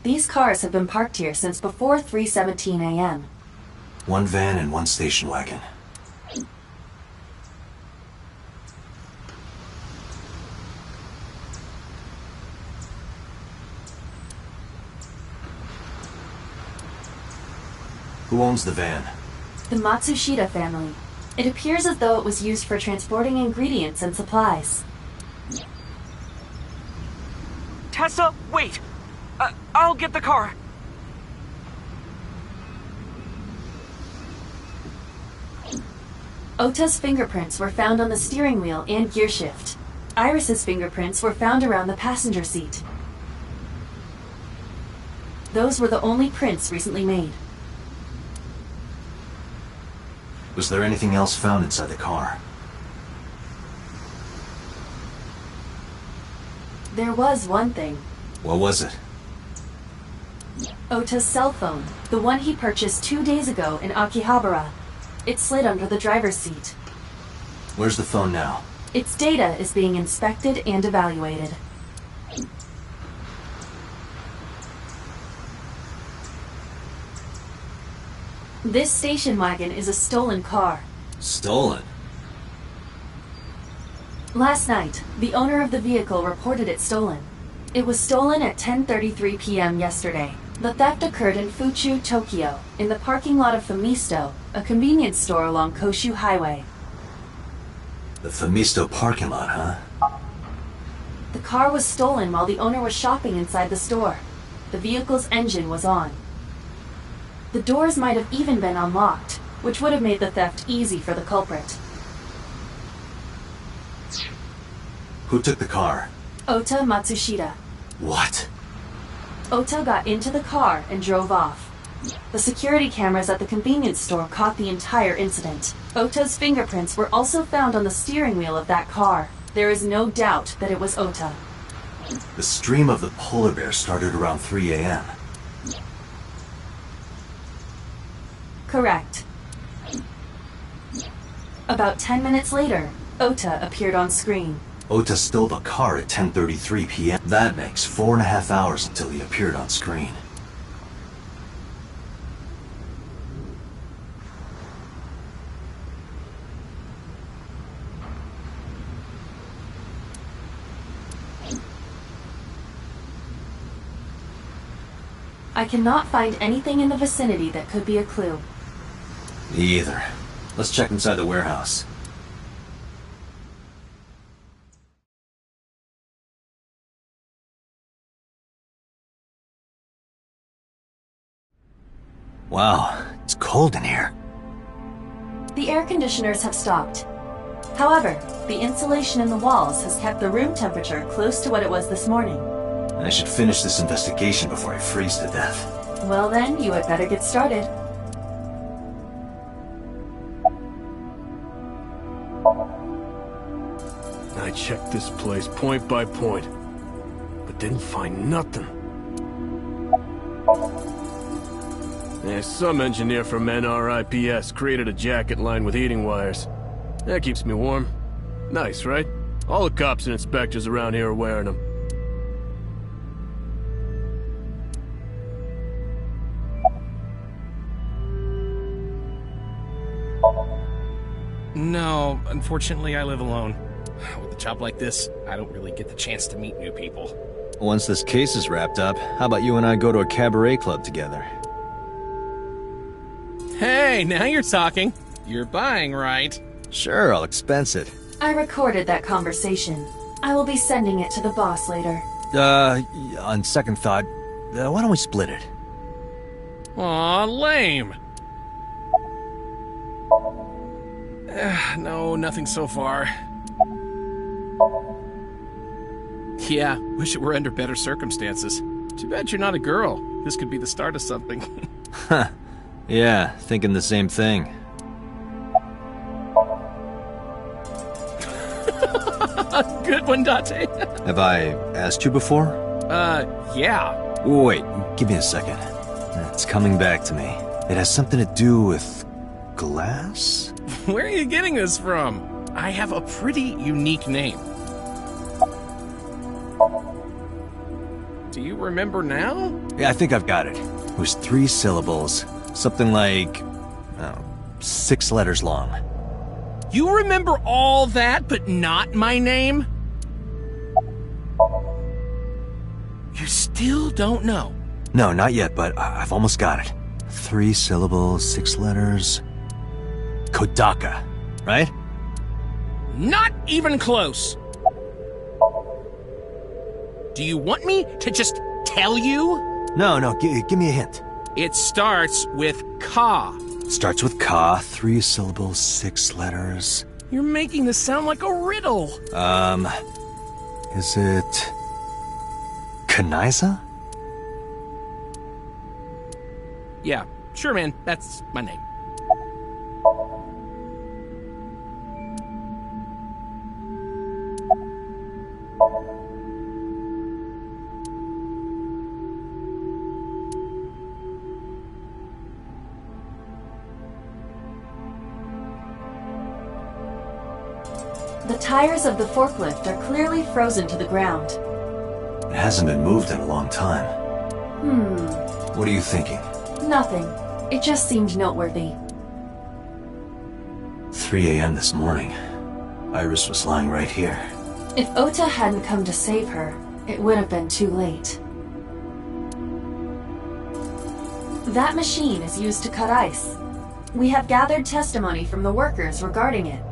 These cars have been parked here since before 3:17 a.m. One van and one station wagon. Who owns the van? The Matsushita family. It appears as though it was used for transporting ingredients and supplies. Tessa, wait! I'll get the car. Ota's fingerprints were found on the steering wheel and gearshift. Iris's fingerprints were found around the passenger seat. Those were the only prints recently made. Was there anything else found inside the car? There was one thing. What was it? Ota's cell phone, the one he purchased 2 days ago in Akihabara. It slid under the driver's seat. Where's the phone now? Its data is being inspected and evaluated. This station wagon is a stolen car. Stolen? Last night, the owner of the vehicle reported it stolen. It was stolen at 10:33 p.m. yesterday. The theft occurred in Fuchu, Tokyo, in the parking lot of Famisto, a convenience store along Koshu Highway. The Famisto parking lot, huh? The car was stolen while the owner was shopping inside the store. The vehicle's engine was on. The doors might have even been unlocked, which would have made the theft easy for the culprit. Who took the car? Ota Matsushita. What? Ota got into the car and drove off. The security cameras at the convenience store caught the entire incident. Ota's fingerprints were also found on the steering wheel of that car. There is no doubt that it was Ota. The stream of the polar bear started around 3 a.m. Correct. About 10 minutes later, Ota appeared on screen. Ota stole the car at 10:33 p.m. That makes 4.5 hours until he appeared on screen. I cannot find anything in the vicinity that could be a clue. Me either. Let's check inside the warehouse. Wow, it's cold in here. The air conditioners have stopped. However, the insulation in the walls has kept the room temperature close to what it was this morning. I should finish this investigation before I freeze to death. Well then, you had better get started. I checked this place point by point, but didn't find nothing. Yeah, some engineer from NRIPS created a jacket lined with heating wires. That keeps me warm. Nice, right? All the cops and inspectors around here are wearing them. No, unfortunately I live alone. With a job like this, I don't really get the chance to meet new people. Once this case is wrapped up, how about you and I go to a cabaret club together? Hey, now you're talking. You're buying, right? Sure, I'll expense it. I recorded that conversation. I will be sending it to the boss later. On second thought, why don't we split it? Aw, lame. No, nothing so far. Yeah, wish it were under better circumstances. Too bad you're not a girl. This could be the start of something. Huh. Yeah, thinking the same thing. Good one, Date. Have I asked you before? Yeah. Wait, give me a second. It's coming back to me. It has something to do with glass? Where are you getting this from? I have a pretty unique name. Do you remember now? Yeah, I think I've got it. It was 3 syllables. Something like, 6 letters long. You remember all that, but not my name? You still don't know? No, not yet, but I've almost got it. 3 syllables, 6 letters. Kodaka, right? Not even close. Do you want me to just tell you? No, give me a hint. It starts with Ka. Starts with Ka, 3 syllables, 6 letters. You're making this sound like a riddle. Is it... Kanaiza? Yeah, sure, man. That's my name. The tires of the forklift are clearly frozen to the ground. It hasn't been moved in a long time. What are you thinking? Nothing. It just seemed noteworthy. 3 a.m. this morning. Iris was lying right here. If Ota hadn't come to save her, it would have been too late. That machine is used to cut ice. We have gathered testimony from the workers regarding it.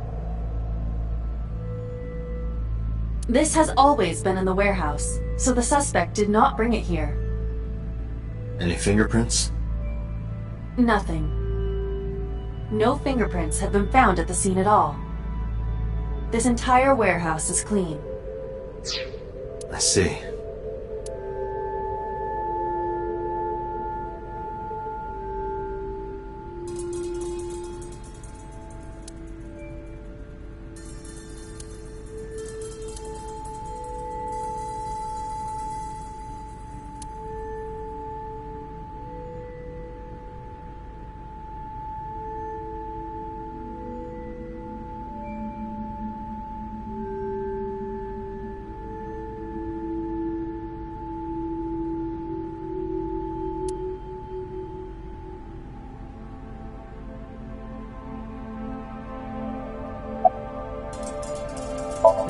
This has always been in the warehouse, so the suspect did not bring it here. Any fingerprints? Nothing. No fingerprints have been found at the scene at all. This entire warehouse is clean. I see.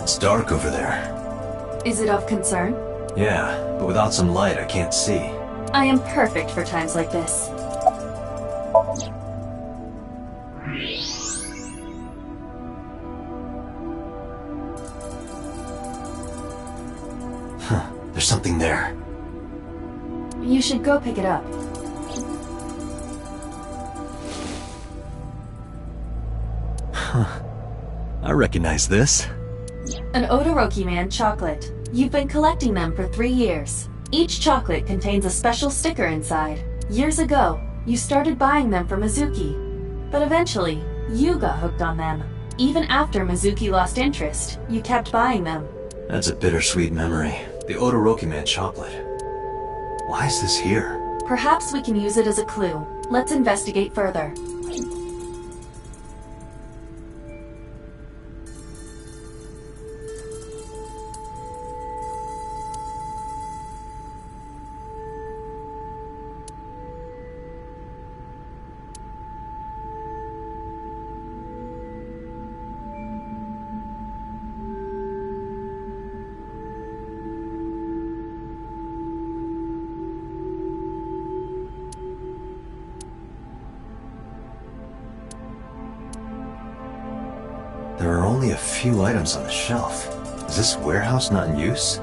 It's dark over there. Is it of concern? Yeah, but without some light, I can't see. I am perfect for times like this. There's something there. You should go pick it up. I recognize this. An Odoroki Man chocolate. You've been collecting them for 3 years. Each chocolate contains a special sticker inside. Years ago, you started buying them for Mizuki. But eventually, you got hooked on them. Even after Mizuki lost interest, you kept buying them. That's a bittersweet memory. The Odoroki Man chocolate. Why is this here? Perhaps we can use it as a clue. Let's investigate further. There are only a few items on the shelf. Is this warehouse not in use?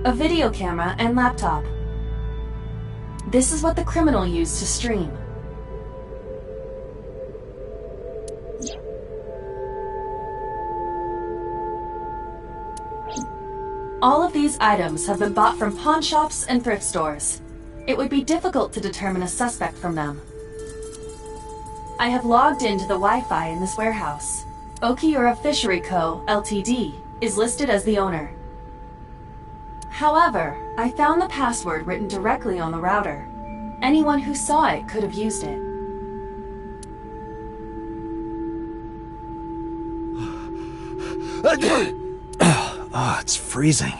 A video camera and laptop. This is what the criminal used to stream. All of these items have been bought from pawn shops and thrift stores. It would be difficult to determine a suspect from them. I have logged into the Wi-Fi in this warehouse. Okiura Fishery Co., Ltd. is listed as the owner. However, I found the password written directly on the router. Anyone who saw it could have used it. Oh, it's freezing.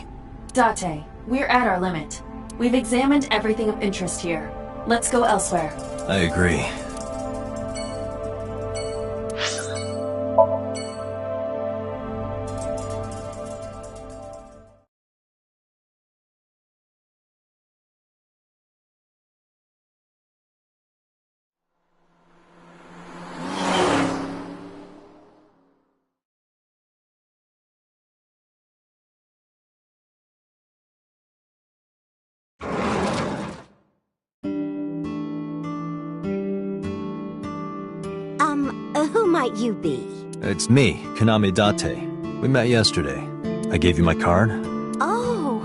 Date, we're at our limit. We've examined everything of interest here. Let's go elsewhere. I agree. Who might you be? It's me, Kaname Date. We met yesterday. I gave you my card. Oh.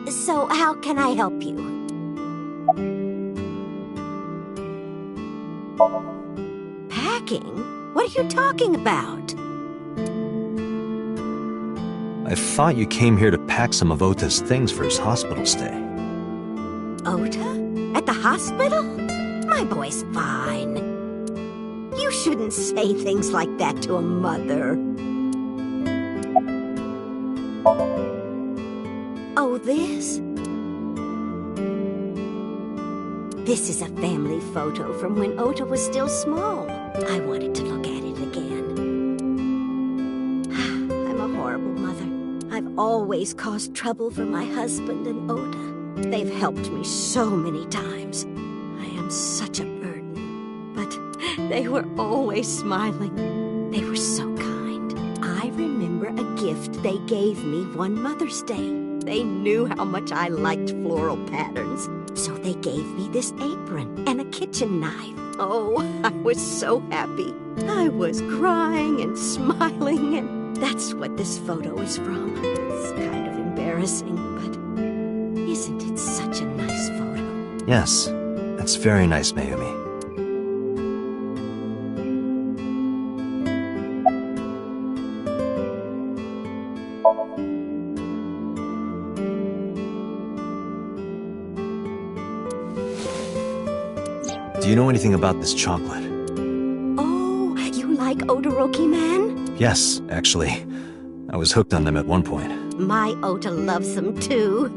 So how can I help you? Packing? What are you talking about? I thought you came here to pack some of Ota's things for his hospital stay. Ota? At the hospital? My boy's fine. You shouldn't say things like that to a mother. Oh, this? This is a family photo from when Ota was still small. I wanted to look at it again. I'm a horrible mother. I've always caused trouble for my husband and Ota. They've helped me so many times. I am such a burden. But they were always smiling. They were so kind. I remember a gift they gave me one Mother's Day. They knew how much I liked floral patterns. So they gave me this apron and a kitchen knife. Oh, I was so happy. I was crying and smiling, and that's what this photo is from. It's kind of embarrassing, but isn't it such a nice photo? Yes, that's very nice, Mayumi. Do you know anything about this chocolate? Oh, you like Odoroki Man? Yes, actually. I was hooked on them at one point. My Ota loves them too.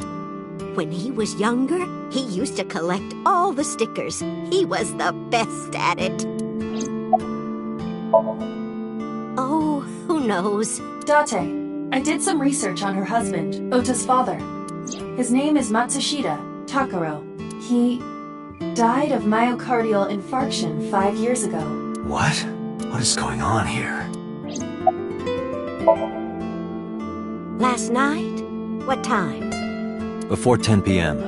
When he was younger, he used to collect all the stickers. He was the best at it. Oh, who knows? Date, I did some research on her husband, Ota's father. His name is Matsushita Takaro. He died of myocardial infarction 5 years ago. What? What is going on here? Last night? What time? Before 10 p.m.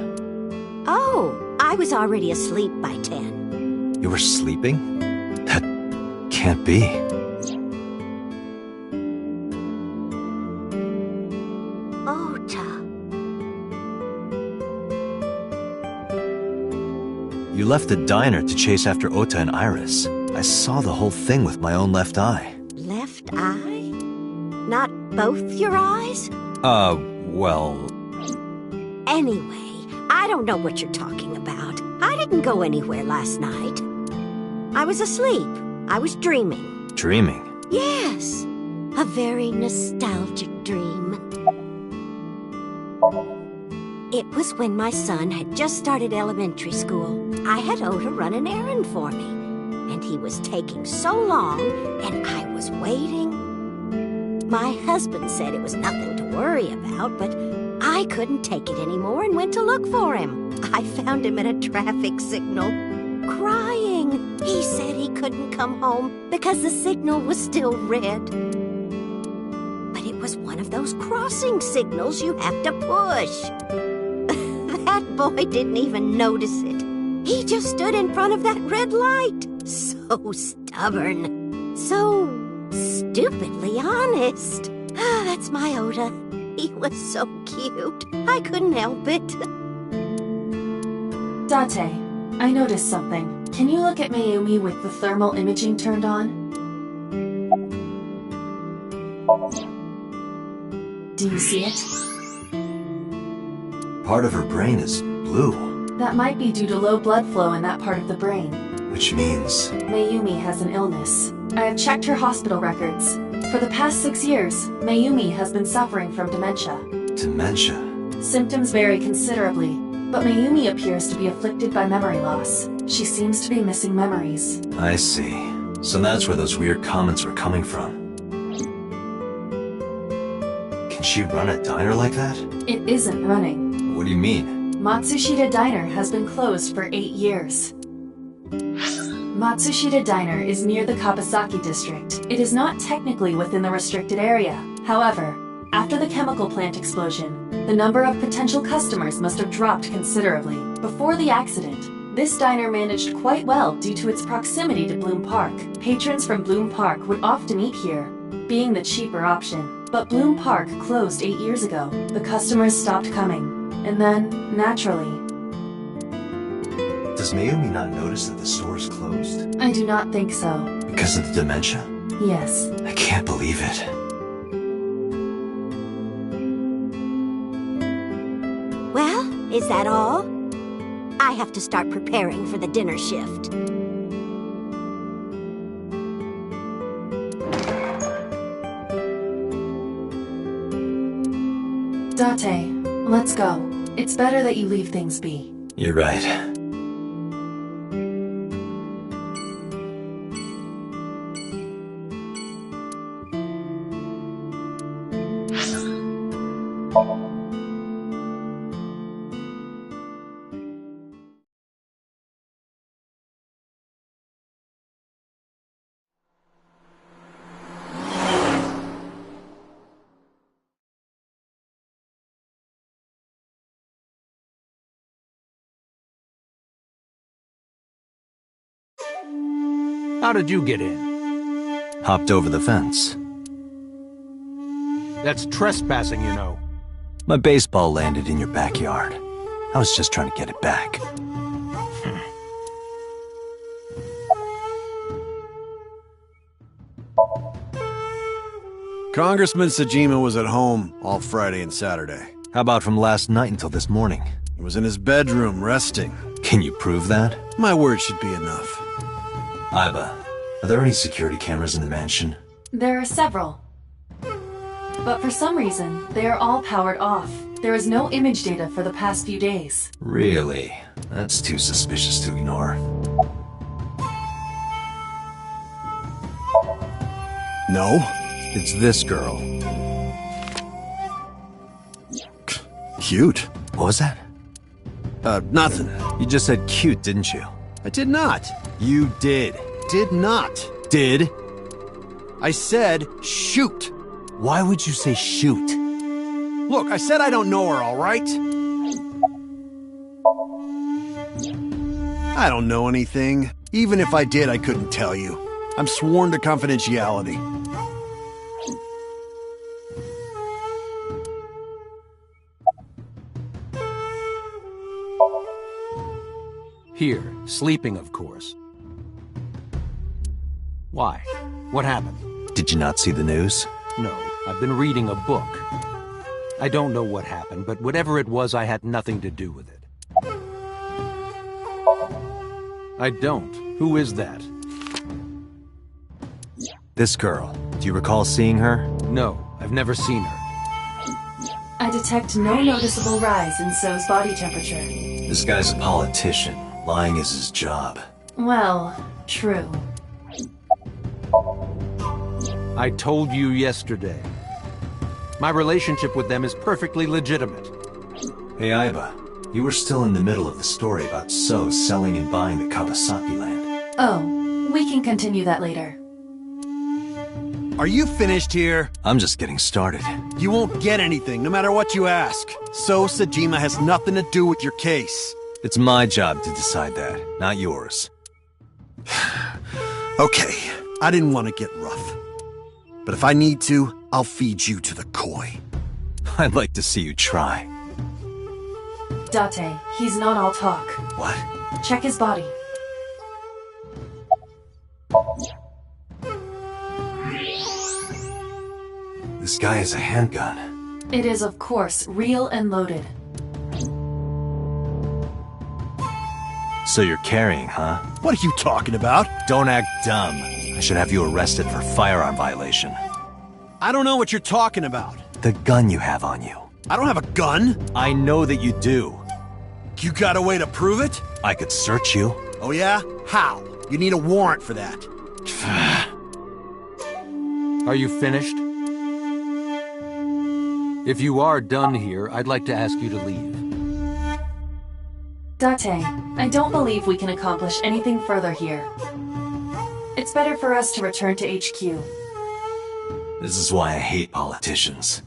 Oh, I was already asleep by 10. You were sleeping? That can't be. Ota. You left the diner to chase after Ota and Iris. I saw the whole thing with my own left eye. Left eye? Not both your eyes? Well... Anyway, I don't know what you're talking about. I didn't go anywhere last night. I was asleep. I was dreaming. Dreaming? Yes, a very nostalgic dream. It was when my son had just started elementary school. I had Ota run an errand for me, and he was taking so long, and I was waiting. My husband said it was nothing to worry about, but I couldn't take it anymore and went to look for him. I found him at a traffic signal, crying. He said he couldn't come home because the signal was still red. But it was one of those crossing signals you have to push. That boy didn't even notice it. He just stood in front of that red light. So stubborn. So stupidly honest. Ah, that's my Oda. He was so cute. I couldn't help it. Date, I noticed something. Can you look at Mayumi with the thermal imaging turned on? Do you see it? Part of her brain is blue. That might be due to low blood flow in that part of the brain. Which means... Mayumi has an illness. I have checked her hospital records. For the past 6 years, Mayumi has been suffering from dementia. Dementia? Symptoms vary considerably, but Mayumi appears to be afflicted by memory loss. She seems to be missing memories. I see. So that's where those weird comments were coming from. Can she run a diner like that? It isn't running. What do you mean? Matsushita Diner has been closed for 8 years. Matsushita Diner is near the Kabasaki district. It is not technically within the restricted area. However, after the chemical plant explosion, the number of potential customers must have dropped considerably. Before the accident, this diner managed quite well due to its proximity to Bloom Park. Patrons from Bloom Park would often eat here, being the cheaper option. But Bloom Park closed 8 years ago. The customers stopped coming. And then, naturally... Does Mayumi not notice that the store is closed? I do not think so. Because of the dementia? Yes. I can't believe it. Well, is that all? I have to start preparing for the dinner shift. Date, let's go. It's better that you leave things be. You're right. How did you get in? Hopped over the fence. That's trespassing, you know. My baseball landed in your backyard. I was just trying to get it back. Congressman Sajima was at home all Friday and Saturday. How about from last night until this morning? He was in his bedroom, resting. Can you prove that? My word should be enough. Aiba, are there any security cameras in the mansion? There are several. But for some reason, they are all powered off. There is no image data for the past few days. Really? That's too suspicious to ignore. No? It's this girl. Cute. What was that? Nothing. You just said cute, didn't you? I did not. You did. Did not. Did? I said shoot. Why would you say shoot? Look, I said I don't know her, all right? I don't know anything. Even if I did, I couldn't tell you. I'm sworn to confidentiality. Here, sleeping, of course. Why? What happened? Did you not see the news? No, I've been reading a book. I don't know what happened, but whatever it was, I had nothing to do with it. I don't. Who is that? This girl. Do you recall seeing her? No, I've never seen her. I detect no noticeable rise in So's body temperature. This guy's a politician. Lying is his job. Well, true. I told you yesterday. My relationship with them is perfectly legitimate. Hey, Aiba. You were still in the middle of the story about So selling and buying the Kabasaki land. Oh, we can continue that later. Are you finished here? I'm just getting started. You won't get anything, no matter what you ask. So Sajima has nothing to do with your case. It's my job to decide that, not yours. Okay, I didn't want to get rough. But if I need to, I'll feed you to the koi. I'd like to see you try. Date, he's not all talk. What? Check his body. This guy has a handgun. It is, of course, real and loaded. So you're carrying, huh? What are you talking about? Don't act dumb. I should have you arrested for firearm violation. I don't know what you're talking about. The gun you have on you. I don't have a gun. I know that you do. You got a way to prove it? I could search you. Oh yeah? How? You need a warrant for that. Are you finished? If you are done here, I'd like to ask you to leave. Date, I don't believe we can accomplish anything further here. It's better for us to return to HQ. This is why I hate politicians.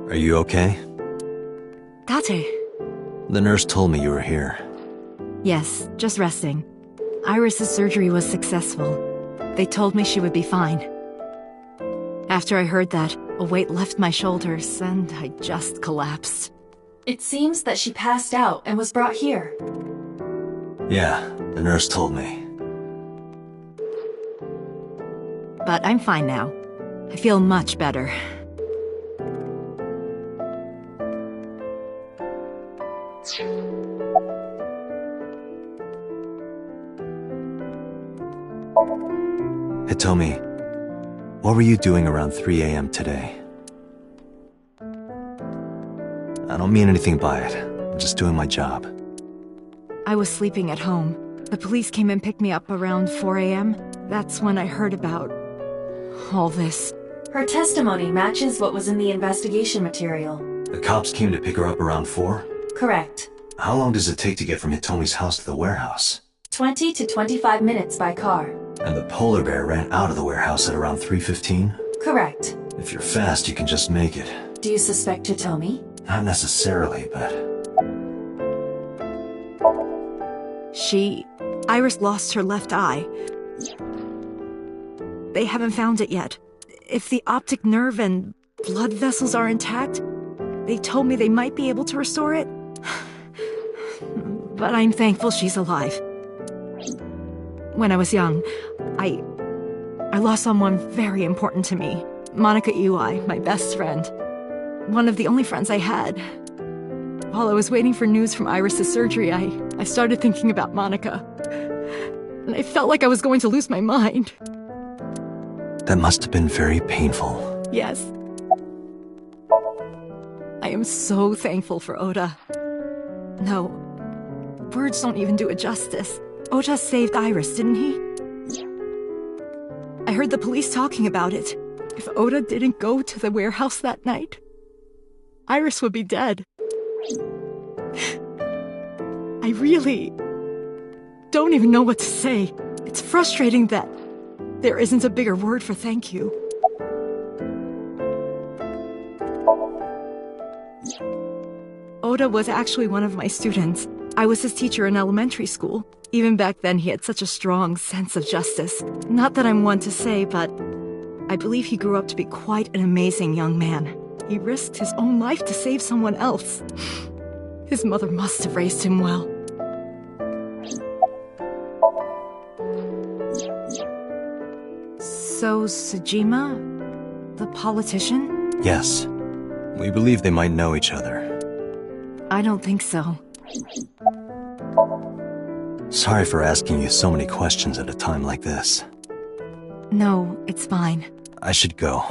Are you okay? Date. The nurse told me you were here. Yes, just resting. Iris's surgery was successful. They told me she would be fine. After I heard that, a weight left my shoulders, and I just collapsed. It seems that she passed out and was brought here. Yeah, the nurse told me. But I'm fine now. I feel much better. Hitomi, what were you doing around 3 a.m. today? I don't mean anything by it. I'm just doing my job. I was sleeping at home. The police came and picked me up around 4 a.m. That's when I heard about all this. Her testimony matches what was in the investigation material. The cops came to pick her up around 4? Correct. How long does it take to get from Hitomi's house to the warehouse? 20 to 25 minutes by car. And the polar bear ran out of the warehouse at around 3:15? Correct. If you're fast, you can just make it. Do you suspect Hitomi? Not necessarily, but... Iris lost her left eye. They haven't found it yet. If the optic nerve and blood vessels are intact, they told me they might be able to restore it. But I'm thankful she's alive. When I was young, I lost someone very important to me. Monica Iwai, my best friend. One of the only friends I had. While I was waiting for news from Iris's surgery, I started thinking about Monica. And I felt like I was going to lose my mind. That must have been very painful. Yes. I am so thankful for Oda. No, words don't even do it justice. Oda saved Iris, didn't he? I heard the police talking about it. If Oda didn't go to the warehouse that night, Iris would be dead. I really don't even know what to say. It's frustrating that there isn't a bigger word for thank you. Oda was actually one of my students. I was his teacher in elementary school. Even back then, he had such a strong sense of justice. Not that I'm one to say, but I believe he grew up to be quite an amazing young man. He risked his own life to save someone else. His mother must have raised him well. So, Sejima, the politician? Yes. We believe they might know each other. I don't think so. Sorry for asking you so many questions at a time like this. No, it's fine. I should go.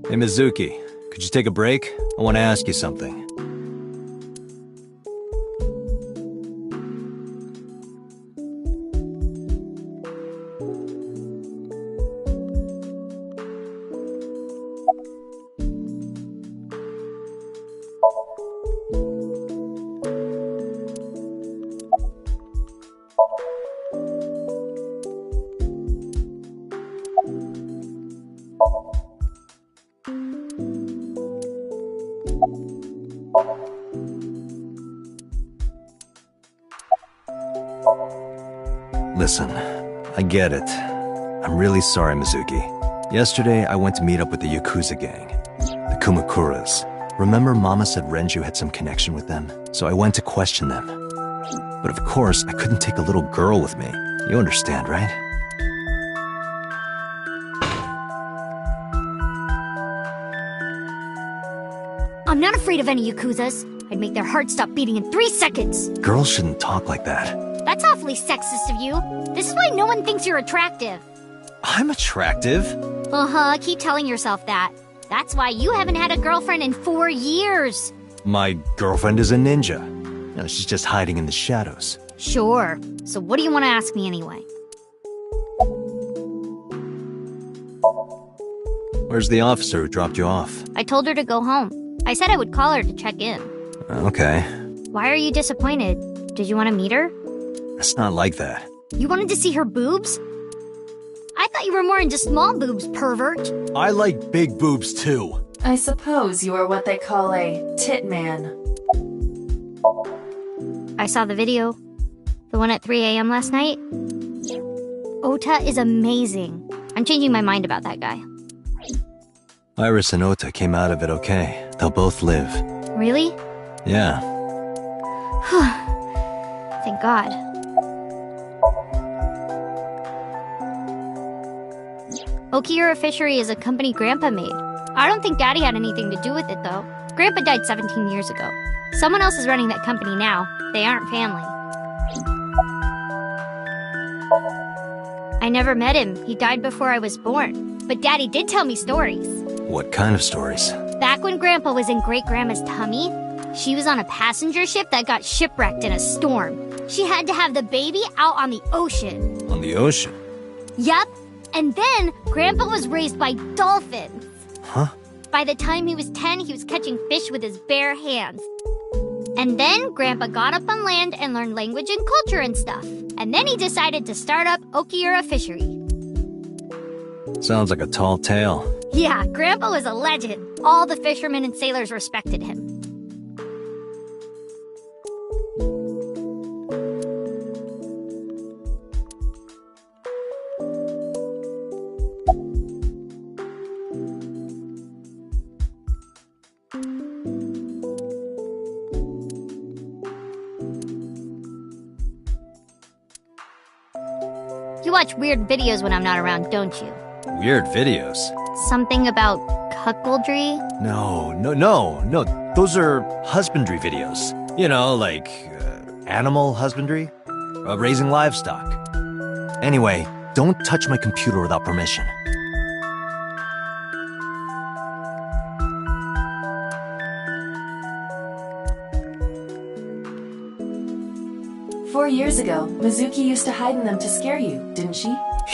Hey, Mizuki, could you take a break? I want to ask you something. Listen, I get it. I'm really sorry, Mizuki. Yesterday, I went to meet up with the Yakuza gang, the Kumakuras. Remember Mama said Renju had some connection with them? So I went to question them. But of course, I couldn't take a little girl with me. You understand, right? I'm not afraid of any Yakuzas. I'd make their hearts stop beating in 3 seconds. Girls shouldn't talk like that. That's awfully sexist of you. This is why no one thinks you're attractive. I'm attractive. Uh-huh, keep telling yourself that. That's why you haven't had a girlfriend in 4 years. My girlfriend is a ninja. No, she's just hiding in the shadows. Sure. So what do you want to ask me anyway? Where's the officer who dropped you off? I told her to go home. I said I would call her to check in. Okay. Why are you disappointed? Did you want to meet her? It's not like that. You wanted to see her boobs? I thought you were more into small boobs, pervert. I like big boobs too. I suppose you are what they call a tit man. I saw the video. The one at 3 a.m. last night. Ota is amazing. I'm changing my mind about that guy. Iris and Ota came out of it okay. They'll both live. Really? Yeah. Thank God. Okiura Fishery is a company Grandpa made. I don't think Daddy had anything to do with it, though. Grandpa died 17 years ago. Someone else is running that company now. They aren't family. I never met him. He died before I was born. But Daddy did tell me stories. What kind of stories? Back when Grandpa was in Great-Grandma's tummy, she was on a passenger ship that got shipwrecked in a storm. She had to have the baby out on the ocean. On the ocean? Yup. And then Grandpa was raised by dolphins. Huh? By the time he was 10, he was catching fish with his bare hands. And then Grandpa got up on land and learned language and culture and stuff. And then he decided to start up Okiura Fishery. Sounds like a tall tale. Yeah, Grandpa was a legend. All the fishermen and sailors respected him. You watch weird videos when I'm not around, don't you? Weird videos? Something about cuckoldry? No. Those are husbandry videos. You know, like animal husbandry? Raising livestock. Anyway, don't touch my computer without permission. "4 years ago, Mizuki used to hide in them to scare you, didn't she?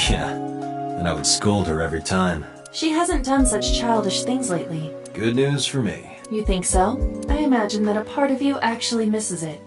Yeah, and I would scold her every time. She hasn't done such childish things lately. Good news for me. You think so? I imagine that a part of you actually misses it.